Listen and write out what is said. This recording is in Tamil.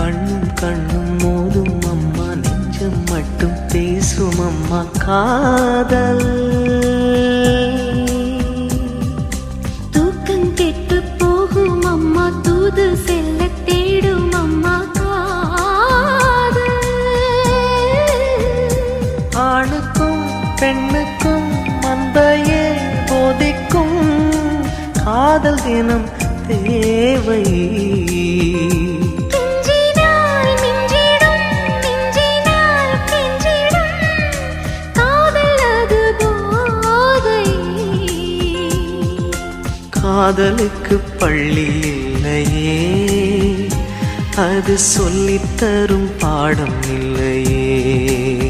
கண்ணும் கண்ணும் மோதும் அம்மா, நெஞ்சம் மட்டும் பேசும் அம்மா காதல். தூக்கம் கெட்டு போகும் அம்மா, தூது செல்ல தேடும் அம்மா காதல். ஆணுக்கும் பெண்ணுக்கும் அன்பையே போதிக்கும் காதல் தினம் தேவை. காதலுக்கு பள்ளி இல்லையே, அது சொல்லித்தரும் பாடம் இல்லையே.